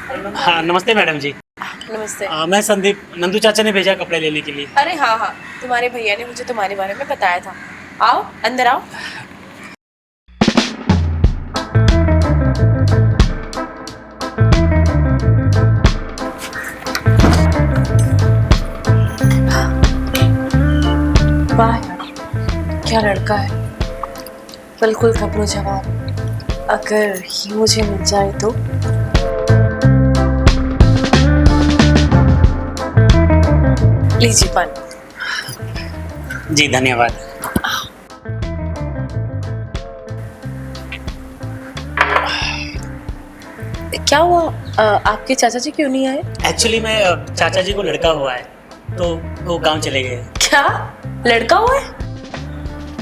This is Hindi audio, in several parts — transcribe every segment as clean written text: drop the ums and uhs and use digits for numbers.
हाँ नमस्ते मैडम जी। नमस्ते। मैं संदीप, नंदू चाचा ने भेजा कपड़े लेने के लिए। अरे हाँ हाँ, तुम्हारे भैया ने मुझे तुम्हारे बारे में बताया था। आओ अंदर आओ। वाह यार, क्या लड़का है, बिल्कुल खबरो जवान। अगर ये मुझे मिल जाए तो। लीजिए पानी। जी धन्यवाद। क्या हुआ, आपके चाचा जी क्यों नहीं आए? एक्चुअली मैं चाचा जी को लड़का हुआ है तो वो गांव चले गए। क्या लड़का हुआ है?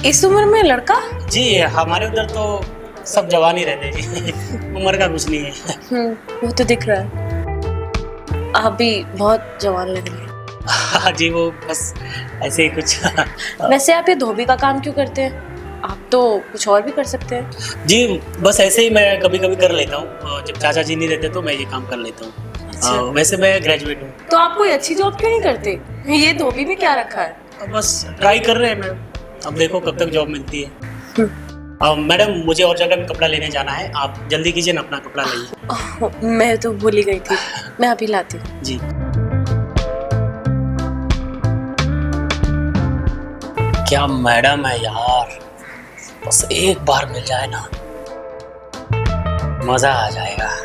इस उम्र में लड़का? जी हमारे उधर तो सब जवान ही रहते जी उम्र का कुछ नहीं है। वो तो दिख रहा है, आप भी बहुत जवान लग रहे हैं। हाँ जी वो बस ऐसे ही कुछ वैसे आप ये धोबी का काम क्यों करते हैं? आप तो कुछ और भी कर सकते हैं। जी बस ऐसे ही मैं कभी कभी कर लेता हूँ, जब चाचा जी नहीं रहते तो मैं ये काम कर लेता हूँ। अच्छा। वैसे मैं ग्रेजुएट हूँ। तो आप कोई अच्छी जॉब क्यों नहीं करते? ये धोबी में क्या रखा है? बस ट्राई कर रहे हैं मैम, अब देखो कब तक जॉब मिलती है। मैडम मुझे और जगह भी कपड़ा लेने जाना है, आप जल्दी कीजिए ना, अपना कपड़ा लाइए। मैं तो भूल ही गई थी, मैं अभी लाती हूँ। जी क्या मैडम है यार, बस एक बार मिल जाए ना मजा आ जाएगा।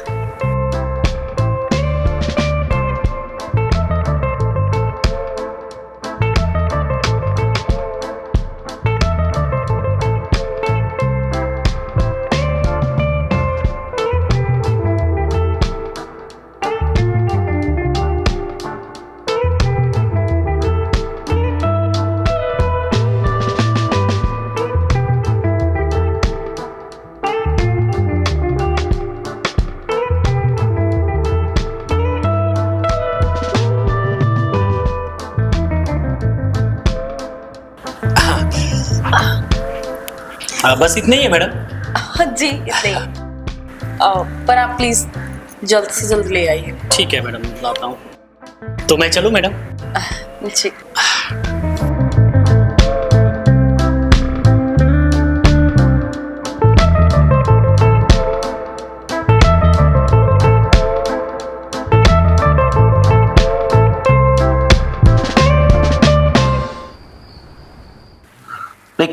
बस इतने ही है मैडम। जी इतने ही। पर आप प्लीज जल्द से जल्द ले आइए। ठीक है मैडम, लाता हूँ। तो मैं चलूँ मैडम? जी।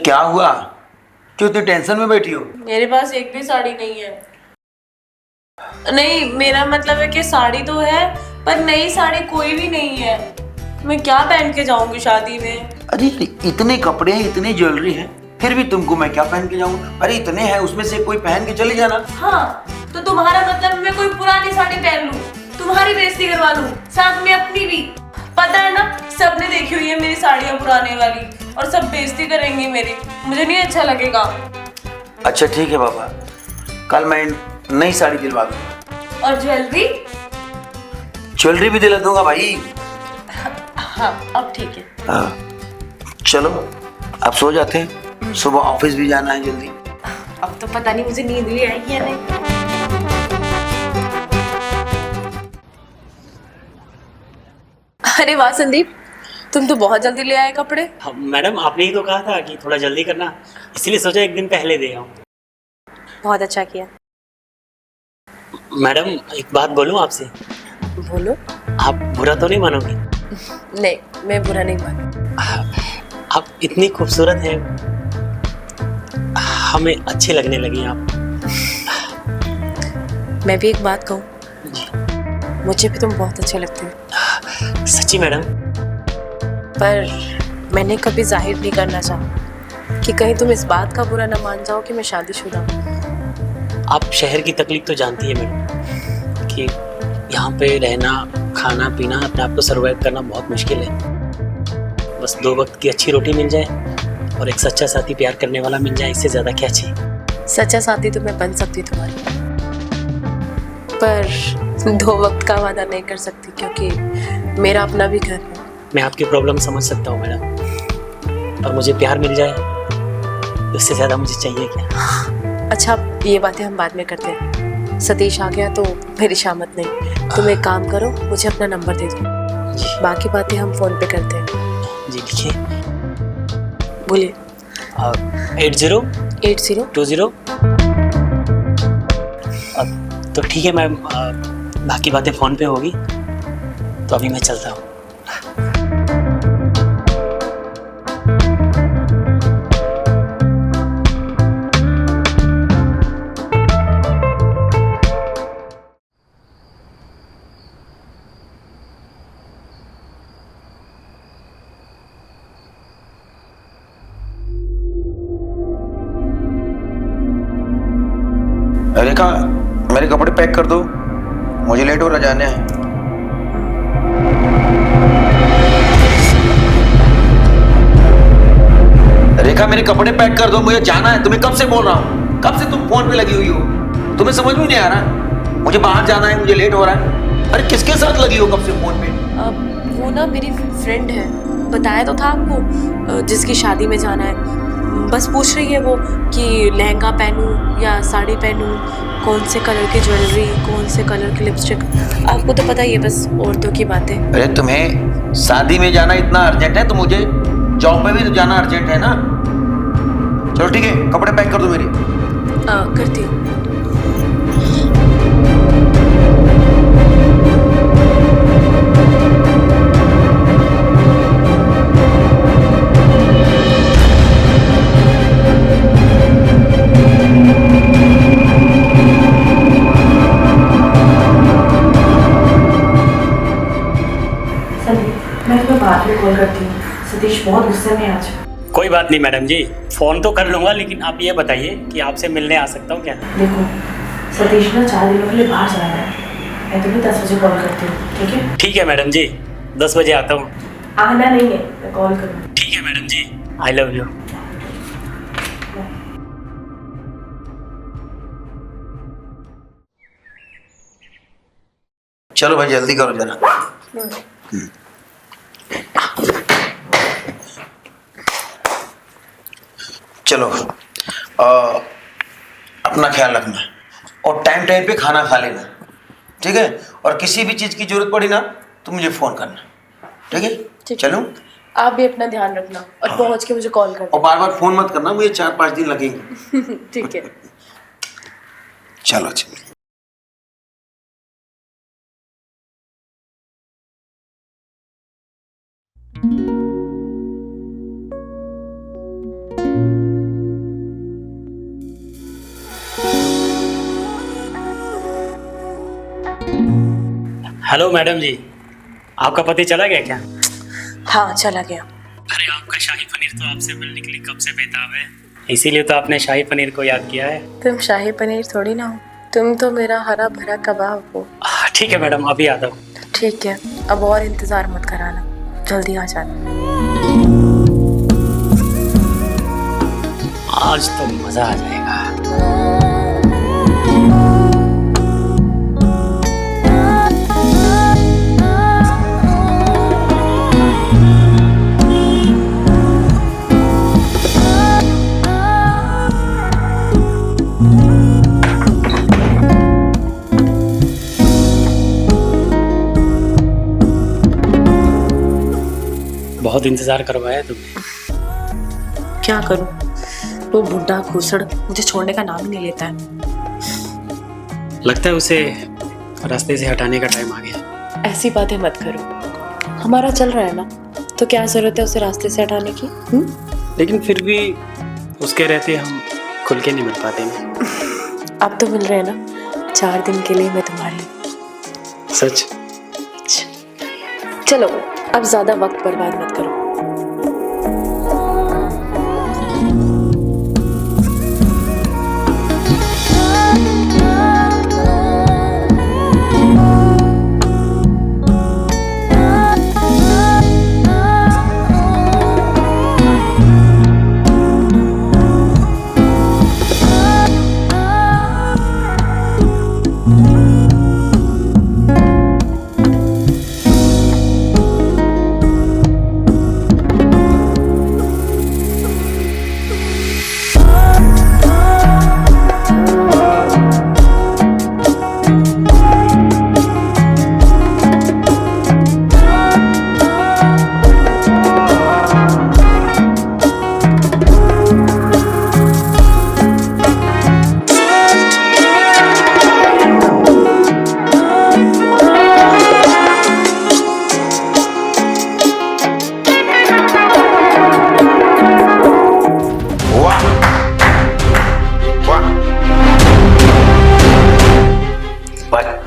क्या हुआ, क्यों इतनी टेंशन में बैठी हो? मेरे पास एक भी साड़ी नहीं है। नहीं, मेरा मतलब है कि साड़ी तो है पर नई साड़ी कोई भी नहीं है। मैं क्या पहन के जाऊंगी शादी में? अरे इतने कपड़े हैं, इतनी ज्वेलरी है, फिर भी तुमको मैं क्या पहन के जाऊंगा? अरे इतने हैं, उसमें से कोई पहन के चले जाना। हाँ तो तुम्हारा मतलब मैं कोई पुरानी साड़ी पहन लूं, तुम्हारी बेइज्जती करवा लूं, साथ में अपनी भी? पता है ना, सबने देखी हुई है मेरी साड़ियाँ पुराने वाली और सब बेइज्जती करेंगे मेरी, मुझे नहीं अच्छा लगेगा। अच्छा ठीक है बाबा, कल मैं नई साड़ी दिलवा दूंगा। और ज्वेलरी? ज्वेलरी भी दिला दूंगा भाई। हाँ अब ठीक है। चलो अब सो जाते हैं, सुबह ऑफिस भी जाना है जल्दी। अब तो पता नहीं मुझे नींद भी आएगी या नहीं। अरे वाह संदीप, तुम तो बहुत जल्दी ले आए कपड़े। हाँ, मैडम आपने ही तो कहा था कि थोड़ा जल्दी करना, इसलिए सोचा एक दिन पहले दे आऊं। बहुत अच्छा किया। मैडम एक बात बोलूं आपसे? बोलो। आप बुरा तो नहीं मानोगी? नहीं, मैं बुरा नहीं मानती। आप इतनी खूबसूरत हैं, हमें अच्छी लगने लगी आप। मैं भी एक बात कहूँ, जी मुझे भी तुम बहुत अच्छे लगते हो। सच्ची मैडम? पर मैंने कभी जाहिर नहीं करना चाहा कि कहीं तुम इस बात का बुरा न मान जाओ कि मैं शादीशुदा हूँ। आप शहर की तकलीफ तो जानती है मैडम कि यहाँ पे रहना, खाना पीना, अपने आप को सर्वाइव करना बहुत मुश्किल है। बस 2 वक्त की अच्छी रोटी मिल जाए और एक सच्चा साथी प्यार करने वाला मिल जाए, इससे ज़्यादा क्या चाहिए। सच्चा साथी तो मैं बन सकती तुम्हारी, पर 2 वक्त का वादा नहीं कर सकती क्योंकि मेरा अपना भी घर है। मैं आपकी प्रॉब्लम समझ सकता हूँ मैडम, पर मुझे प्यार मिल जाए उससे ज़्यादा मुझे चाहिए क्या। अच्छा ये बातें हम बाद में करते हैं, सतीश आ गया तो मेरी शामत नहीं। तुम एक काम करो, मुझे अपना नंबर दे दो, जी बाकी बातें हम फोन पे करते हैं। जी लिखिए। बोलिए। 80 80 20। तो ठीक है मैम, बाकी बातें फ़ोन पे होगी, तो अभी मैं चलता हूँ। रेखा, मेरे कपड़े पैक कर दो, मुझे लेट हो रहा जाने हैं। रेखा, मेरे कपड़े पैक कर दो, मुझे जाना है। तुम्हें कब से बोल रहा हूँ, कब से तुम फोन पे लगी हुई हो, तुम्हें समझ में नहीं आ रहा? मुझे बाहर जाना है, मुझे लेट हो रहा है। अरे किसके साथ लगी हो कब से फोन पे? वो ना मेरी फ्रेंड है, बताया तो था आपको, जिसकी शादी में जाना है। बस पूछ रही है वो कि लहंगा पहनूं या साड़ी पहनूं, कौन से कलर की ज्वेलरी, कौन से कलर की लिपस्टिक। आपको तो पता ही है, बस औरतों की बातें। अरे तुम्हें शादी में जाना इतना अर्जेंट है, तो मुझे जॉब पे भी तो जाना अर्जेंट है ना। चलो ठीक है, कपड़े पैक कर दो मेरे। करती हूँ। मैं तुम्हें बाद में कॉल करती हूँ। सतीश बहुत गुस्से में है आज। कोई बात नहीं मैडम जी, फ़ोन तो कर लूँगा, लेकिन आप ये बताइए कि आपसे मिलने आ सकता हूँ क्या? देखो, सतीश ना 4 दिनों के लिए बाहर जा रहा है। मैं तुम्हें 10 बजे कॉल करती हूँ, ठीक है? ठीक है मैडम जी, 10 बजे आता हूँ। आना नहीं है, मैं कॉल करूँगी। ठीक है madam ji, I love you. चलो भाई जल्दी करो जरा। चलो, अपना ख्याल रखना और टाइम टाइम पे खाना खा लेना, ठीक है? और किसी भी चीज़ की जरूरत पड़ी ना तो मुझे फ़ोन करना, ठीक है? ठीक। चलो, आप भी अपना ध्यान रखना और पहुँच के मुझे कॉल और बार बार फ़ोन मत करना, मुझे 4-5 दिन लगेंगे। करना। ठीक है। चलो चलो। हेलो मैडम जी, आपका पति चला गया क्या? हाँ, चला गया। अरे आपका शाही पनीर तो आपसे मिलने के लिए कब से बेताब है, इसीलिए तो आपने शाही पनीर को याद किया है। तुम शाही पनीर थोड़ी ना हो, तुम तो मेरा हरा भरा कबाब हो। ठीक है मैडम, अभी आता हूँ। ठीक है, अब और इंतजार मत कराना, जल्दी आ जाना। आज तो मज़ा आ जाएगा। बहुत इंतजार करवाया तुमने। क्या करूं, वो बुढ़ा घुसड़ मुझे छोड़ने का नाम ही नहीं लेता है। लगता है उसे रास्ते से हटाने का टाइम आ गया। ऐसी बातें मत करो, हमारा चल रहा है ना, तो क्या जरूरत है उसे रास्ते से हटाने की? लेकिन फिर भी उसके रहते हम खुल के नहीं मिल पाते हैं। अब तो मिल रहे हैं ना, 4 दिन के लिए मैं तुम्हारी। सच? चलो, अब ज्यादा वक्त बर्बाद मत करो।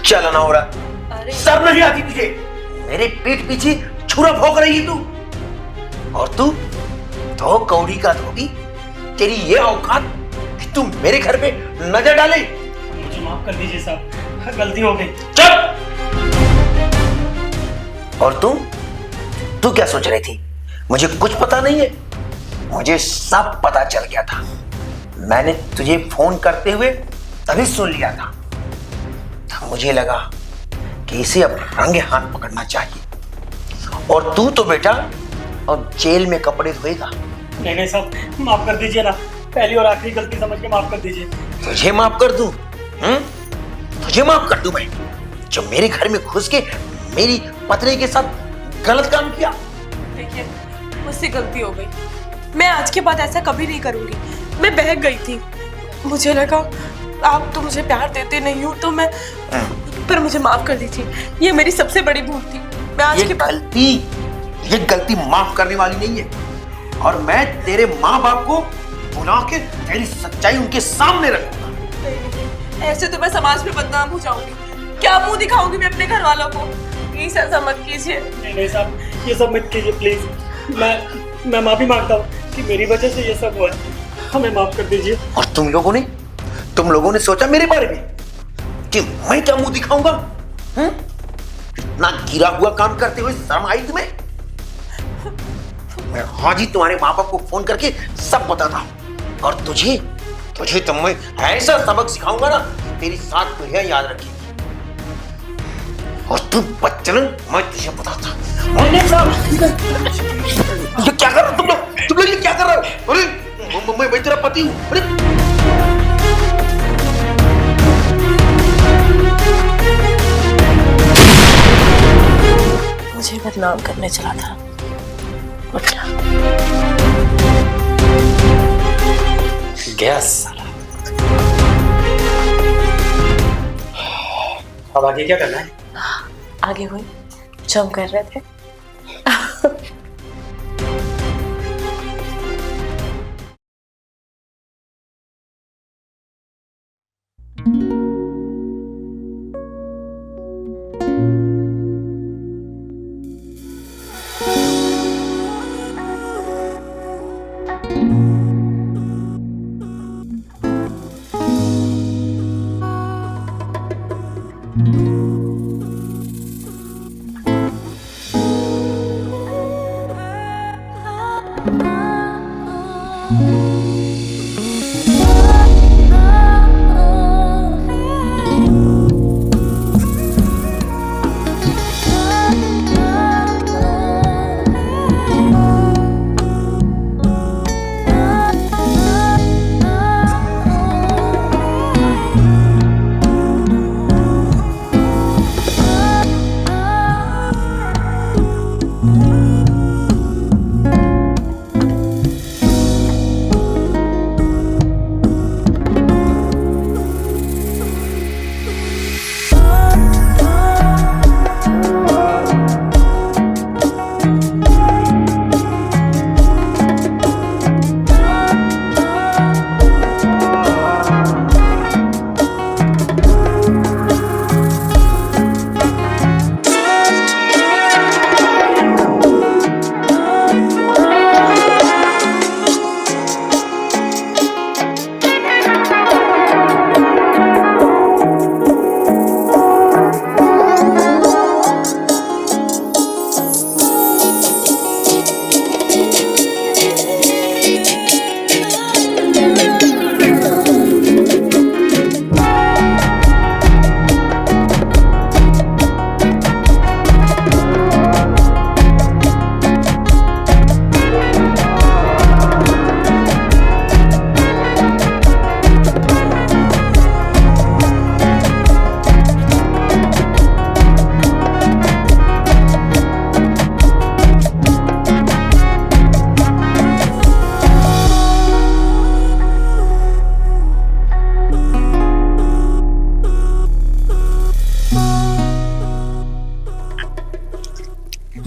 चलना हो रहा, अरे सब नहीं आती तुझे। मेरे पीठ पीछे छुरा भोंक रही है तू, और तू तो कौड़ी का धोबी, तेरी ये औकात कि तू मेरे घर पे नजर डाले। मुझे माफ कर दीजिए साहब, गलती हो गई। चुप। और तू क्या सोच रही थी? मुझे कुछ पता नहीं है, मुझे सब पता चल गया था। मैंने तुझे फोन करते हुए तभी सुन लिया था। तब मुझे लगा कि इसे अब रंगे हाथ पकड़ना चाहिए। और तू तो बेटा अब जेल में कपड़े धोएगा। नहीं साहब, माफ कर दीजिए ना, पहली और आखिरी गलती समझ के माफ कर दीजिए। तुझे माफ कर दूं? तुझे माफ कर दूं मैं, जो मेरे घर में घुस के मेरी पत्नी के साथ गलत काम किया? देखिए, मुझसे गलती हो गई, मैं आज के बाद ऐसा कभी नहीं करूंगी। मैं बहक गई थी, मुझे लगा आप तो मुझे प्यार देते नहीं हो, तो मैं पर मुझे माफ कर दीजिए, ये मेरी सबसे बड़ी भूल थी। मैं आज के बाद ये गलती माफ करने वाली नहीं है, और मैं तेरे माँ बाप को बुला के तेरी सच्चाई उनके सामने रखूंगा। ऐसे तो मैं समाज में बदनाम हो जाऊंगी, क्या मुंह दिखाऊंगी मैं अपने घर वालों को? प्लीज ऐसा मत कीजिए। नहीं साहब, ये सब मत कीजिए प्लीज। मैं माफी मांगता हूँ कि मेरी वजह से ये सब हुआ है, हमें माफ कर दीजिए। और तुम लोगों ने सोचा मेरे बारे में कि मैं क्या मुंह दिखाऊंगा? इतना गिरा हुआ काम करते हुए शर्म आई तुम्हें? मैं आज ही तुम्हारे माँ बाप को फोन करके सब बताता हूँ, और तुझे तो मैं ऐसा सबक सिखाऊंगा ना, तेरी सात पीढ़ियां याद रखेगी। और तू बच्चन, मैं तुझे बताता। ये क्या कर रहे हो तुम लोग ये क्या कर रहे हो? अरे मैं तेरा पति हूँ। अरे मुझे बदनाम करने चला था। गया साला। अब आगे क्या करना है? आगे हुई जो हम कर रहे थे।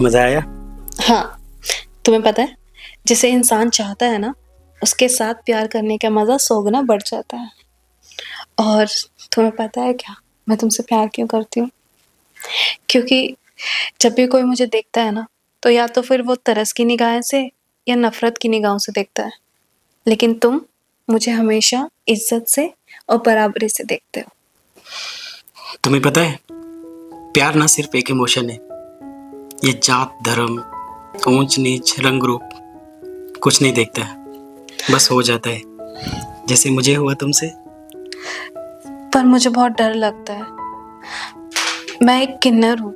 मजा आया? हाँ, तुम्हें पता है, जिसे इंसान चाहता है ना, उसके साथ प्यार करने का मजा 100 गुना बढ़ जाता है। और तुम्हें पता है क्या, मैं तुमसे प्यार क्यों करती हूँ? क्योंकि जब भी कोई मुझे देखता है ना, तो या तो फिर वो तरस की निगाह से या नफरत की निगाहों से देखता है, लेकिन तुम मुझे हमेशा इज्जत से और बराबरी से देखते हो। तुम्हें पता है, प्यार ना सिर्फ एक इमोशन है। ये जात, धर्म, ऊंच नीच, रंग रूप कुछ नहीं देखता है, बस हो जाता है, जैसे मुझे हुआ तुमसे। पर मुझे बहुत डर लगता है। मैं एक किन्नर हूँ।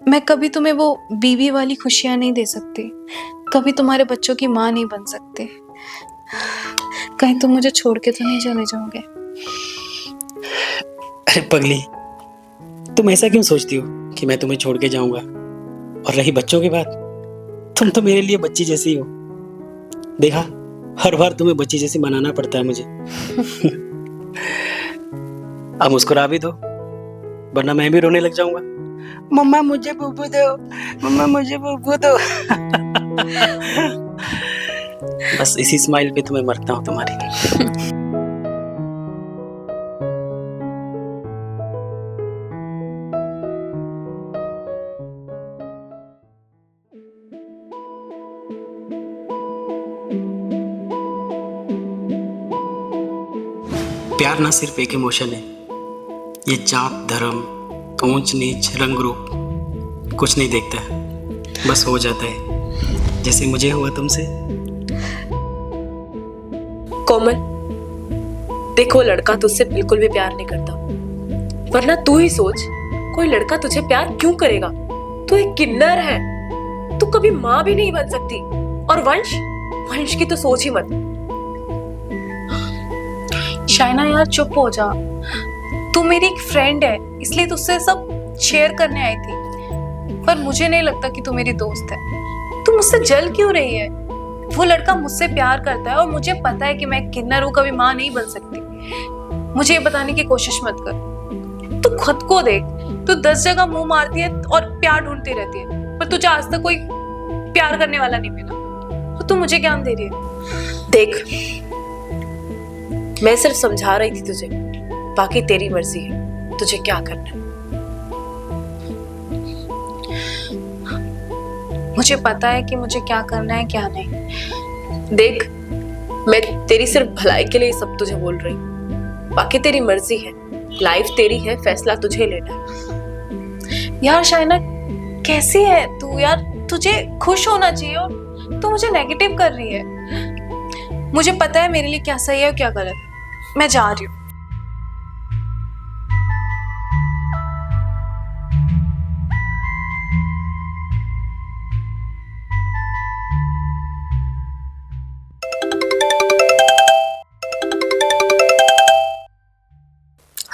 मैं कभी तुम्हें वो बीवी वाली खुशियां नहीं दे सकती, कभी तुम्हारे बच्चों की माँ नहीं बन सकती। कहीं तुम मुझे छोड़ के तो नहीं चले जाओगे? अरे पगली, तुम ऐसा क्यों सोचती हो कि मैं तुम्हें छोड़ के जाऊंगा? और रही बच्चों की बात, तुम तो मेरे लिए बच्ची जैसी हो। देखा, हर बार तुम्हें बच्ची जैसी मनाना पड़ता है मुझे। अब मुस्कुरा भी दो, वरना मैं भी रोने लग जाऊंगा। मम्मा मुझे बुबू दो, मम्मा मुझे बुबू दो। बस इसी स्माइल पे तुम्हें मरता हूँ तुम्हारी। प्यार ना सिर्फ एक इमोशन है। ये जात, धर्म, ऊंच नीच, रंग रूप कुछ नहीं देखता है, बस हो जाता है, जैसे मुझे हुआ तुमसे। कोमल, देखो लड़का तुझसे बिल्कुल भी प्यार नहीं करता, वरना तू ही सोच, कोई लड़का तुझे प्यार क्यों करेगा? तू एक किन्नर है, तू कभी माँ भी नहीं बन सकती। और वंश की तो सोच ही मत। शाइना यार चुप हो जा। तू मेरी एक फ्रेंड है, इसलिए तुझसे सब शेयर करने आई थी, पर मुझे नहीं लगता कि तू मेरी दोस्त है। तू मुझसे जल क्यों रही है? वो लड़का मुझसे प्यार करता है और मुझे पता है कि मैं किन्नर हूँ, कभी माँ नहीं बन सकती। मुझे ये बताने की कोशिश मत कर। तू खुद को देख, तू 10 जगह मुंह मारती है और प्यार ढूंढती रहती है, पर तुझे आज तक कोई प्यार करने वाला नहीं मिला। तो तू मुझे ज्ञान दे रही है? देख, मैं सिर्फ समझा रही थी तुझे, बाकी तेरी मर्जी है तुझे क्या करना है। मुझे पता है कि मुझे क्या करना है क्या नहीं। देख, मैं तेरी सिर्फ भलाई के लिए सब तुझे बोल रही हूँ, बाकी तेरी मर्जी है, लाइफ तेरी है, फैसला तुझे लेना है। यार शाइना कैसी है तू यार? तुझे खुश होना चाहिए और तू मुझे नेगेटिव कर रही है। मुझे पता है मेरे लिए क्या सही है और क्या गलत। मैं जा रही हूँ।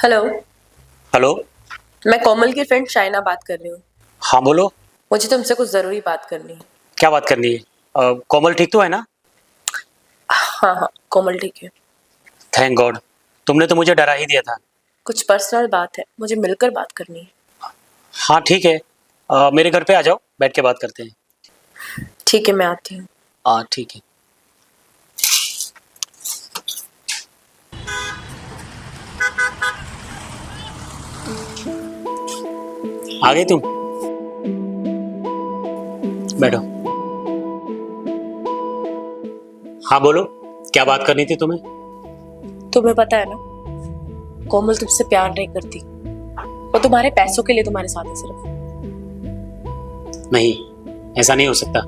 Hello, hello. मैं कोमल की फ्रेंड शाइना बात कर रही हूँ। हाँ बोलो। मुझे तुमसे कुछ जरूरी बात करनी है। क्या बात करनी है? कोमल ठीक तो है ना? हाँ, कोमल ठीक है। थैंक गॉड, तुमने तो मुझे डरा ही दिया था। कुछ पर्सनल बात है, मुझे मिलकर बात करनी है। हाँ ठीक है, मेरे घर पे आ जाओ, बैठ के बात करते हैं। ठीक है, मैं आती हूँ। हाँ ठीक है। आ गई तुम? बैठो। हाँ बोलो, क्या बात करनी थी तुम्हें? तुम्हें पता है ना, कोमल तुमसे प्यार नहीं करती, वो तुम्हारे पैसों के लिए तुम्हारे साथ है सिर्फ। नहीं, ऐसा नहीं हो सकता।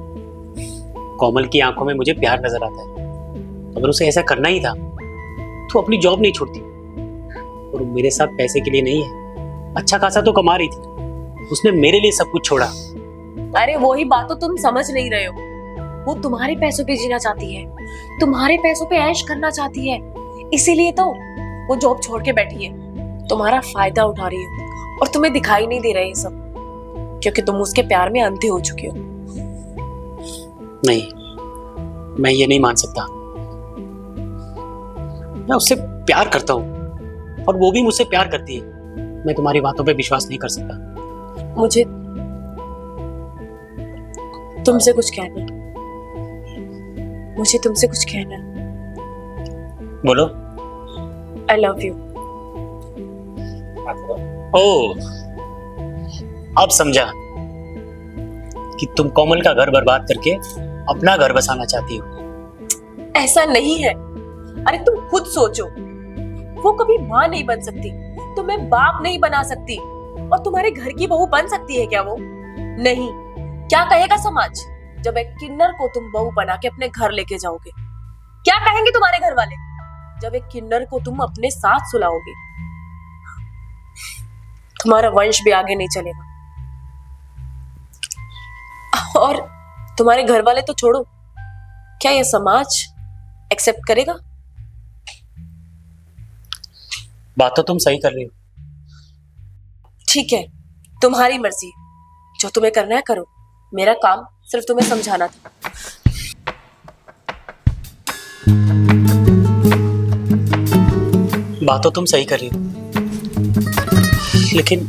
कोमल की आंखों में मुझे प्यार नजर आता है। अगर उसे ऐसा करना ही था तो अपनी जॉब नहीं छोड़ती। और वो मेरे साथ पैसे के लिए नहीं है, अच्छा खासा तो कमा रही थी, उसने मेरे लिए सब कुछ छोड़ा। अरे वही बात तो तुम समझ नहीं रहे हो। वो तुम्हारे पैसों पे जीना चाहती है, तुम्हारे पैसों पे ऐश करना चाहती है, इसीलिए तो वो जॉब छोड़ के बैठी है, तुम्हारा फायदा उठा रही है। और तुम्हें दिखाई नहीं दे रहा ये सब, क्योंकि तुम उसके प्यार में अंधे हो चुके हो। नहीं, मैं ये नहीं मान सकता। मैं उससे प्यार करता हूँ और वो भी मुझसे प्यार करती है। मैं तुम्हारी बातों पे विश्वास नहीं कर सकता। मुझे तुमसे कुछ कहना है, मुझे तुमसे कुछ कहना है। बोलो। आई लव यू। ओ, अब समझा कि तुम कोमल का घर बर्बाद करके अपना घर बसाना चाहती हो। ऐसा नहीं है। अरे तुम खुद सोचो, वो कभी माँ नहीं बन सकती, तो मैं बाप नहीं बना सकती, और तुम्हारे घर की बहू बन सकती है क्या वो? नहीं। क्या कहेगा समाज जब एक किन्नर को तुम बहू बना के अपने घर लेके जाओगे? क्या कहेंगे तुम्हारे घर वाले जब एक किन्नर को तुम अपने साथ सुलाओगे? तुम्हारा वंश भी आगे नहीं चलेगा। और तुम्हारे घर वाले तो छोड़ो, क्या ये समाज एक्सेप्ट करेगा? बात तो तुम सही कर रही हो। ठीक है, तुम्हारी मर्जी, जो तुम्हें करना है करो। मेरा काम सिर्फ तुम्हें समझाना था। बात तो तुम सही कर रही हो, लेकिन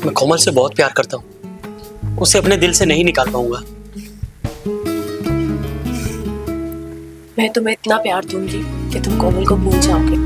मैं कोमल से बहुत प्यार करता हूँ, उसे अपने दिल से नहीं निकाल पाऊंगा। मैं तुम्हें इतना प्यार दूंगी कि तुम कोमल को भूल जाओगे।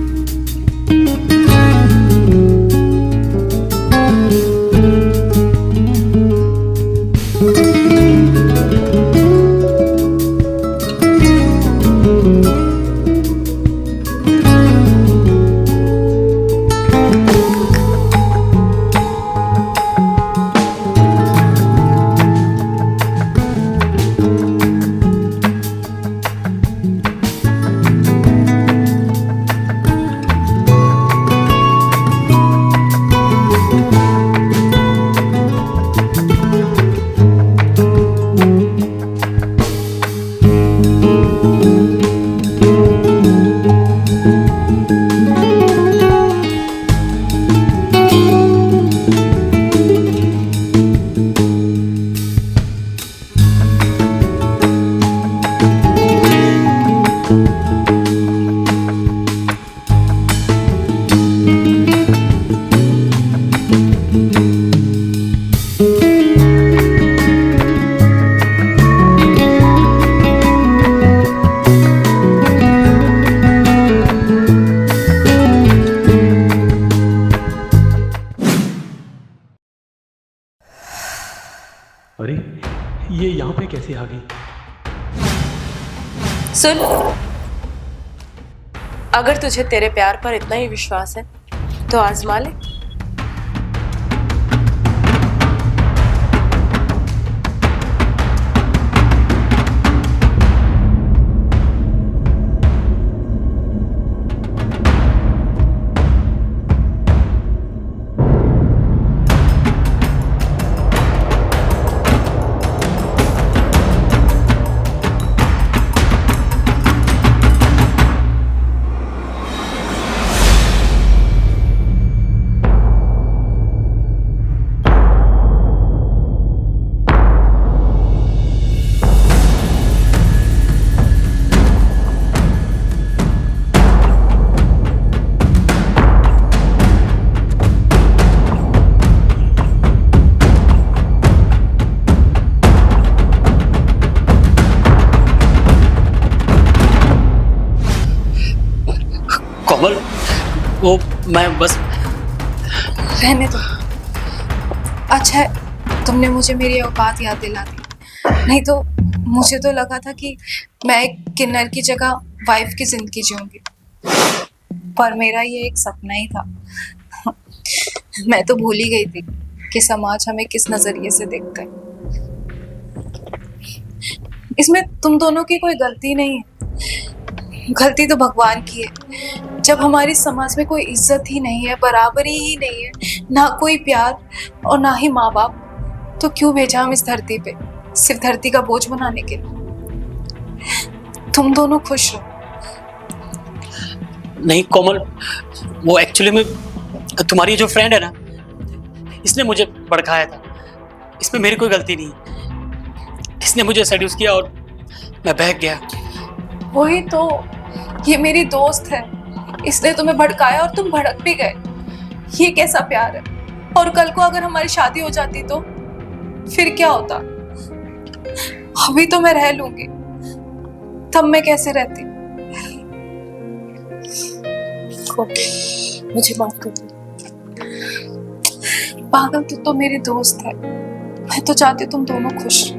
अरे ये यहाँ पे कैसे आ गई? सुन, अगर तुझे तेरे प्यार पर इतना ही विश्वास है तो आजमा ले। कोमल, वो मैं बस रहने दो। अच्छा है तुमने मुझे मेरी औकात याद दिला दी, नहीं तो मुझे तो लगा था कि मैं एक किन्नर की जगह वाइफ की जिंदगी जीऊंगी, पर मेरा ये एक सपना ही था। मैं तो भूल ही गई थी कि समाज हमें किस नजरिए से देखता है। इसमें तुम दोनों की कोई गलती नहीं है, गलती तो भगवान की है। जब हमारी समाज में कोई इज्जत ही नहीं है, बराबरी ही नहीं है, ना कोई प्यार और ना ही माँ बाप, तो क्यों भेजा हम इस धरती पे सिर्फ धरती का बोझ बनाने के लिए। तुम दोनों खुश रहो। नहीं कोमल, वो एक्चुअली में तुम्हारी जो फ्रेंड है ना, इसने मुझे भड़काया था। इसमें मेरी कोई गलती नहीं, इसने मुझे सेड्यूस किया और मैं बहक गया। वही तो, ये मेरी दोस्त है, इसने तुम्हें भड़काया और तुम भड़क भी गए। ये कैसा प्यार है? और कल को अगर हमारी शादी हो जाती तो फिर क्या होता? अभी तो मैं रह लूंगी, तब मैं कैसे रहती? ओके, मुझे माफ कर दो। पागल, तू तो मेरी दोस्त है। मैं तो चाहती हूँ तुम दोनों खुश रहो।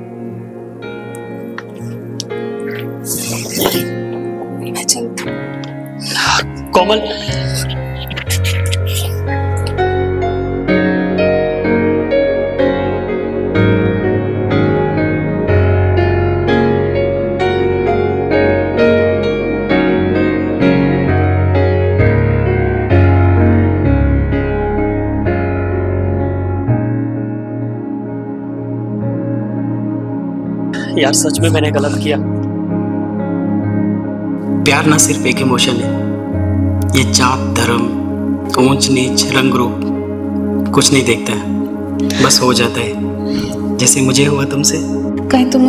मैं चलती हूँ। कोमल, यार सच में मैंने गलत किया। प्यार ना सिर्फ एक इमोशन है, ये जात, धर्म, ऊंच नीच, रंग रूप कुछ नहीं देखता है, बस हो जाता है, जैसे मुझे हुआ तुमसे। कहीं तुम